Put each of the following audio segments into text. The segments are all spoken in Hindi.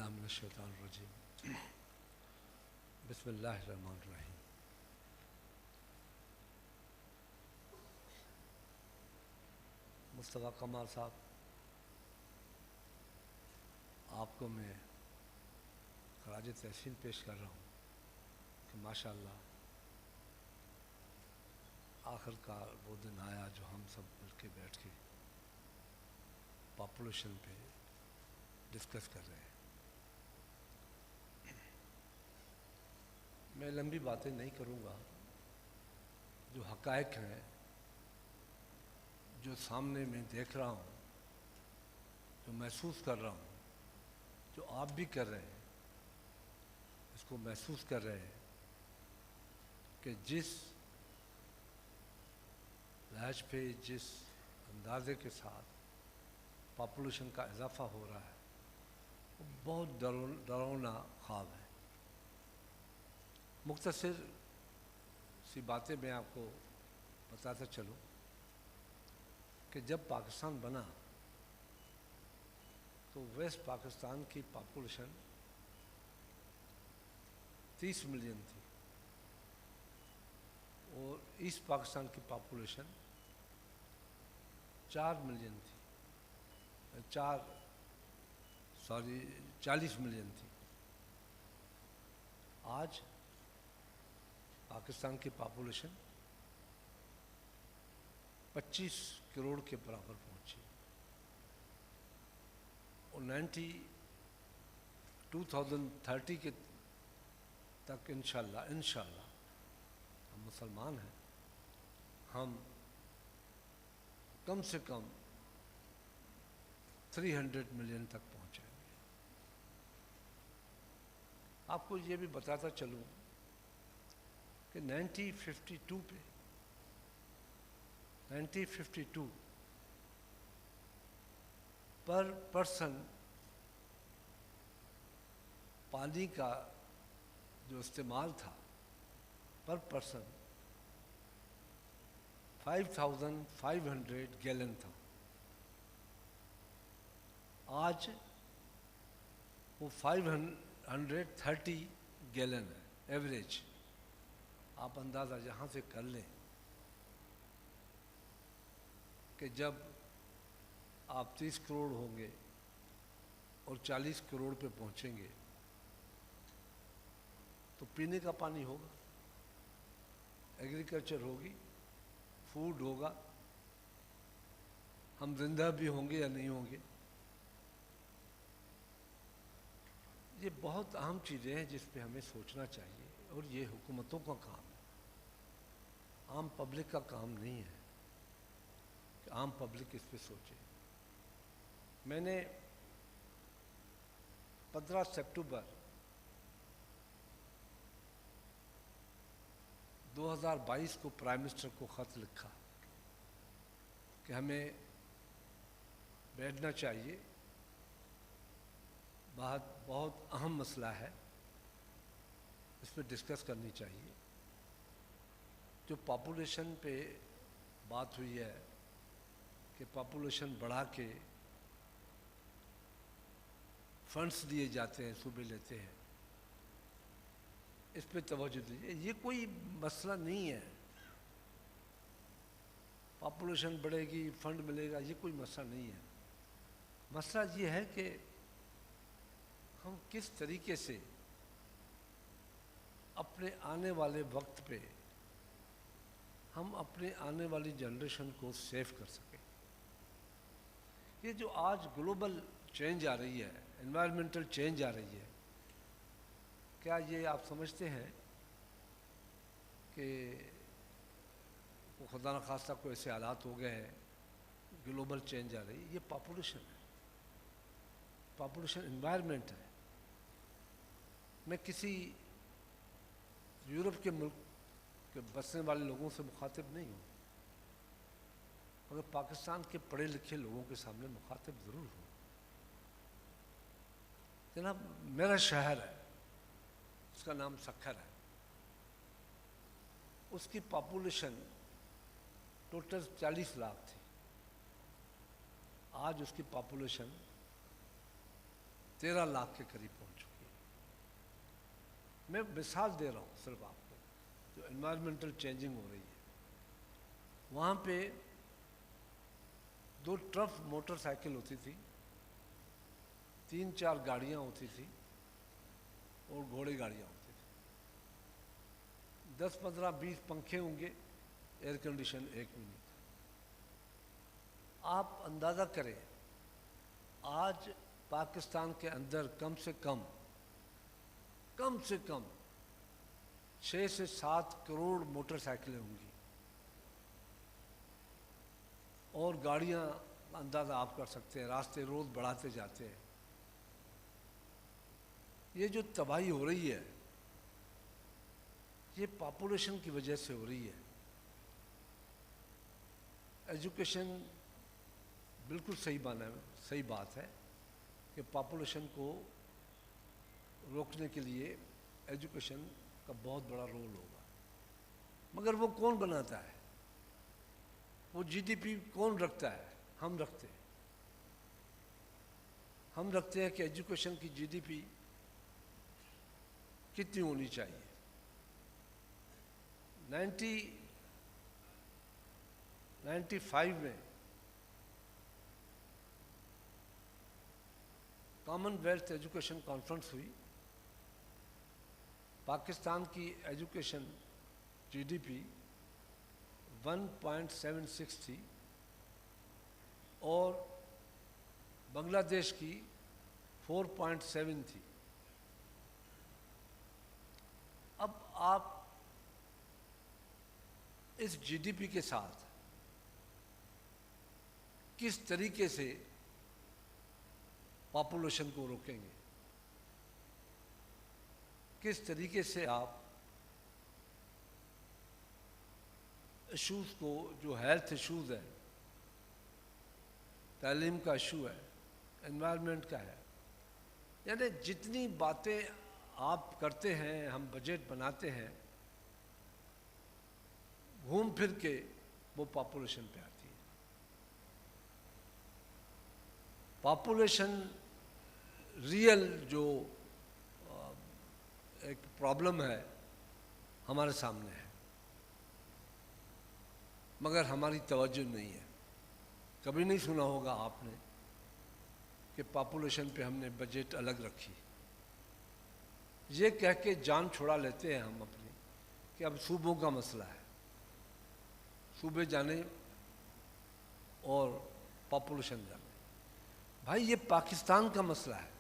बिस्मिल्लाह मिनश्शैतानिर्रजीम बिस्मिल्लाहिर्रहमानिर्रहीम। मुस्तफ़ा कमाल साहब, आपको मैं खराज तहसीन पेश कर रहा हूँ कि माशाअल्लाह आखिरकार वो दिन आया जो हम सब मिलके बैठ के पॉपुलेशन पे डिस्कस कर रहे हैं। मैं लंबी बातें नहीं करूँगा, जो हक़ाइक़ हैं, जो सामने मैं देख रहा हूँ, जो महसूस कर रहा हूँ, जो आप भी कर रहे हैं, इसको महसूस कर रहे हैं कि जिस लहज पे, जिस अंदाजे के साथ पॉपुलेशन का इजाफा हो रहा है, वो बहुत डरावना ख्वाब है। मुख्तसर सी बातें मैं आपको बताता चलूँ कि जब पाकिस्तान बना तो वेस्ट पाकिस्तान की पॉपुलेशन 30 मिलियन थी और ईस्ट पाकिस्तान की पॉपुलेशन 4 मिलियन थी, 40 मिलियन थी। आज पाकिस्तान की पॉपुलेशन 25 करोड़ के बराबर पहुंची और 2030 के तक इंशाल्लाह हम मुसलमान हैं, हम कम से कम 300 मिलियन तक पहुंचेंगे। आपको ये भी बताता चलूं कि 1952 पर पर्सन पानी का जो इस्तेमाल था पर पर्सन 5500 गैलन था। आज वो 530 गैलन है एवरेज। आप अंदाज़ा यहाँ से कर लें कि जब आप 30 करोड़ होंगे और 40 करोड़ पे पहुँचेंगे तो पीने का पानी होगा, एग्रीकल्चर होगी, फूड होगा, हम जिंदा भी होंगे या नहीं होंगे। ये बहुत अहम चीज़ें हैं जिस पे हमें सोचना चाहिए और ये हुकूमतों का काम है, आम पब्लिक का काम नहीं है कि आम पब्लिक इस पे सोचे। मैंने 15 सितंबर 2022 को प्राइम मिनिस्टर को ख़त लिखा कि हमें बैठना चाहिए, बहुत अहम मसला है, इस पर डिस्कस करनी चाहिए। जो पॉपुलेशन पे बात हुई है कि पॉपुलेशन बढ़ा के फंड्स दिए जाते हैं, सूबे लेते हैं, इस पे तवज्जो दीजिए। ये कोई मसला नहीं है, पॉपुलेशन बढ़ेगी फंड मिलेगा, ये कोई मसला नहीं है। मसला ये है कि हम किस तरीके से अपने आने वाले वक्त पे हम अपने आने वाली जनरेशन को सेव कर सकें। ये जो आज ग्लोबल चेंज आ रही है, एनवायरमेंटल चेंज आ रही है, क्या ये आप समझते हैं कि खुदा न खास्ता कोई ऐसे हालात हो गए हैं, ग्लोबल चेंज आ रही है? ये पॉपुलेशन है, पॉपुलेशन एनवायरनमेंट है। मैं किसी यूरोप के मुल्क के बसने वाले लोगों से मुखातिब नहीं हूँ, मगर पाकिस्तान के पढ़े लिखे लोगों के सामने मुखातिब ज़रूर हूँ। जनाब, मेरा शहर है, उसका नाम सक्खर है, उसकी पॉपुलेशन टोटल 40 लाख थी, आज उसकी पॉपुलेशन 13 लाख के करीब पहुंच चुकी है। मैं मिसाल दे रहा हूँ सिर्फ आपको, जो एनवायरमेंटल चेंजिंग हो रही है। वहाँ पे 2 ट्रफ मोटरसाइकिल होती थी, 3-4 गाड़ियाँ होती थी और घोड़े गाड़ियाँ होती थी। 10-15-20 पंखे होंगे, एयर कंडीशन एक भी नहीं था। आप अंदाज़ा करें, आज पाकिस्तान के अंदर कम से कम 6 से 7 करोड़ मोटरसाइकिलें होंगी और गाड़ियां, अंदाज़ा आप कर सकते हैं, रास्ते रोज बढ़ाते जाते हैं। ये जो तबाही हो रही है, ये पॉपुलेशन की वजह से हो रही है। एजुकेशन बिल्कुल सही बात है कि पॉपुलेशन को रोकने के लिए एजुकेशन का बहुत बड़ा रोल होगा, मगर वो कौन बनाता है? वो जीडीपी कौन रखता है? हम रखते हैं। हम रखते हैं कि एजुकेशन की जीडीपी कितनी होनी चाहिए। 1995 में कॉमनवेल्थ एजुकेशन कॉन्फ्रेंस हुई। पाकिस्तान की एजुकेशन जीडीपी 1.76 थी और बांग्लादेश की 4.7 थी। अब आप इस जीडीपी के साथ किस तरीके से पॉपुलेशन को रोकेंगे? किस तरीके से आप इश्यूज़ को, जो हेल्थ इश्यूज़ है, तालीम का इशू है, एनवायरनमेंट का है, यानी जितनी बातें आप करते हैं, हम बजट बनाते हैं, घूम फिर के वो पॉपुलेशन पे आती है। पॉपुलेशन रियल जो एक प्रॉब्लम है हमारे सामने है, मगर हमारी तवज्जो नहीं है। कभी नहीं सुना होगा आपने कि पॉपुलेशन पे हमने बजट अलग रखी। ये कह के जान छुड़ा लेते हैं हम अपनी कि अब सूबों का मसला है, सूबे जाने और पॉपुलेशन जाने। भाई ये पाकिस्तान का मसला है,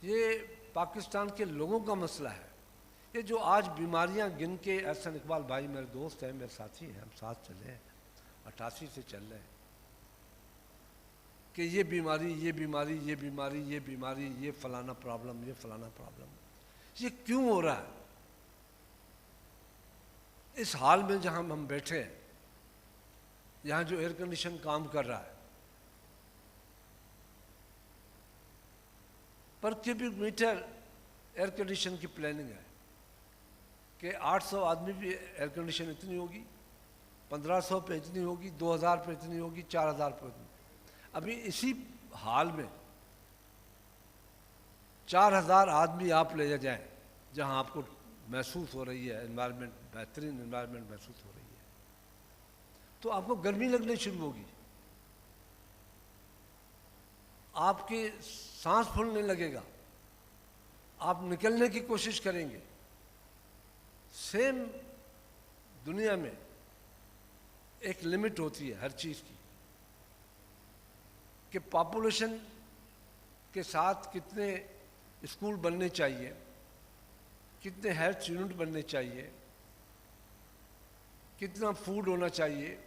ये पाकिस्तान के लोगों का मसला है। ये जो आज बीमारियां गिन के, एहसन इकबाल भाई मेरे दोस्त हैं, मेरे साथी हैं, हम साथ चले हैं, 88 से चल रहे हैं, कि ये बीमारी, ये बीमारी, ये बीमारी, ये बीमारी, ये फलाना प्रॉब्लम, ये फलाना प्रॉब्लम। ये क्यों हो रहा है? इस हाल में जहां हम बैठे हैं, यहाँ जो एयर कंडीशन काम कर रहा है, पर क्यूबिक मीटर एयर कंडीशन की प्लानिंग है कि 800 आदमी भी एयर कंडीशन इतनी होगी, 1500 पे इतनी होगी, 2000 पे इतनी होगी, 4000 पे इतनी। अभी इसी हाल में 4000 आदमी आप ले जाएं जहां आपको महसूस हो रही है एनवायरनमेंट, बेहतरीन एनवायरनमेंट महसूस हो रही है, तो आपको गर्मी लगनी शुरू होगी, आपकी सांस फूलने लगेगा, आप निकलने की कोशिश करेंगे। सेम दुनिया में एक लिमिट होती है हर चीज़ की, कि पॉपुलेशन के साथ कितने स्कूल बनने चाहिए, कितने हेल्थ यूनिट बनने चाहिए, कितना फूड होना चाहिए,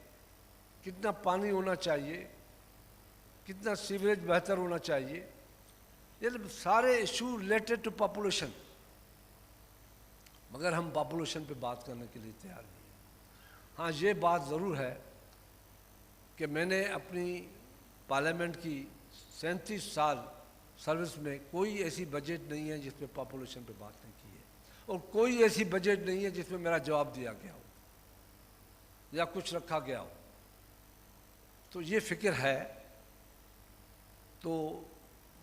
कितना पानी होना चाहिए, कितना सीवरेज बेहतर होना चाहिए। ये सारे इशू रिलेटेड टू पॉपुलेशन, मगर हम पॉपुलेशन पे बात करने के लिए तैयार नहीं हैं। हाँ, ये बात ज़रूर है कि मैंने अपनी पार्लियामेंट की 37 साल सर्विस में कोई ऐसी बजट नहीं है जिसमें पॉपुलेशन पे बात नहीं की है, और कोई ऐसी बजट नहीं है जिसमें मेरा जवाब दिया गया हो या कुछ रखा गया हो। तो ये फिक्र है तो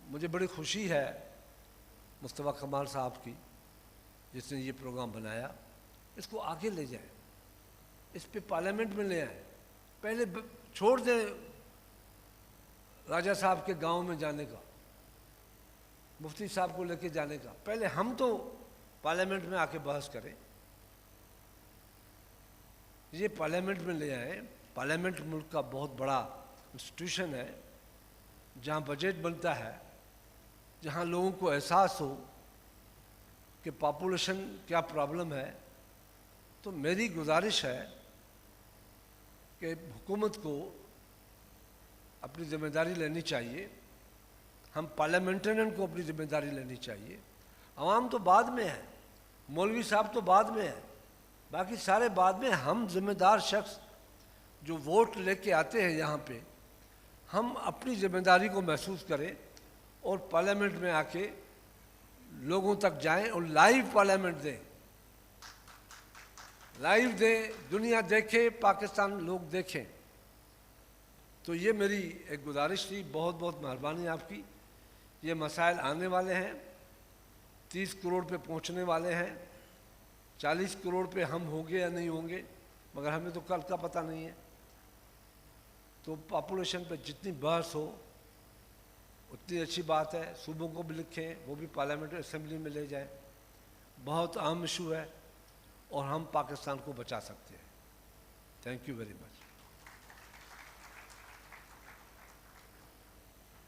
मुझे बड़ी खुशी है मुस्तफ़ा कमाल साहब की, जिसने ये प्रोग्राम बनाया। इसको आगे ले जाए, इस पे पार्लियामेंट में ले आए। पहले छोड़ दें राजा साहब के गांव में जाने का, मुफ्ती साहब को लेके जाने का। पहले हम तो पार्लियामेंट में आके बहस करें। ये पार्लियामेंट में ले आए। पार्लियामेंट मुल्क का बहुत बड़ा इंस्टीट्यूशन है, जहाँ बजट बनता है, जहाँ लोगों को एहसास हो कि पॉपुलेशन क्या प्रॉब्लम है। तो मेरी गुजारिश है कि हुकूमत को अपनी जिम्मेदारी लेनी चाहिए, हम पार्लियामेंटेरियन को अपनी जिम्मेदारी लेनी चाहिए। आवाम तो बाद में है, मौलवी साहब तो बाद में है, बाकी सारे बाद में। हम जिम्मेदार शख्स जो वोट लेके आते हैं यहाँ पे, हम अपनी जिम्मेदारी को महसूस करें और पार्लियामेंट में आके लोगों तक जाएं और लाइव पार्लियामेंट दें, लाइव दें, दुनिया देखे, पाकिस्तान लोग देखें। तो ये मेरी एक गुजारिश थी। बहुत बहुत मेहरबानी आपकी। ये मसाइल आने वाले हैं, 30 करोड़ पे पहुंचने वाले हैं। 40 करोड़ पे हम होंगे या नहीं होंगे, मगर हमें तो कल का पता नहीं है। तो पॉपुलेशन पे जितनी बहस हो उतनी अच्छी बात है। सूबों को भी लिखें, वो भी पार्लियामेंट्री असेंबली में ले जाएं। बहुत अहम इशू है और हम पाकिस्तान को बचा सकते हैं। Thank you very much.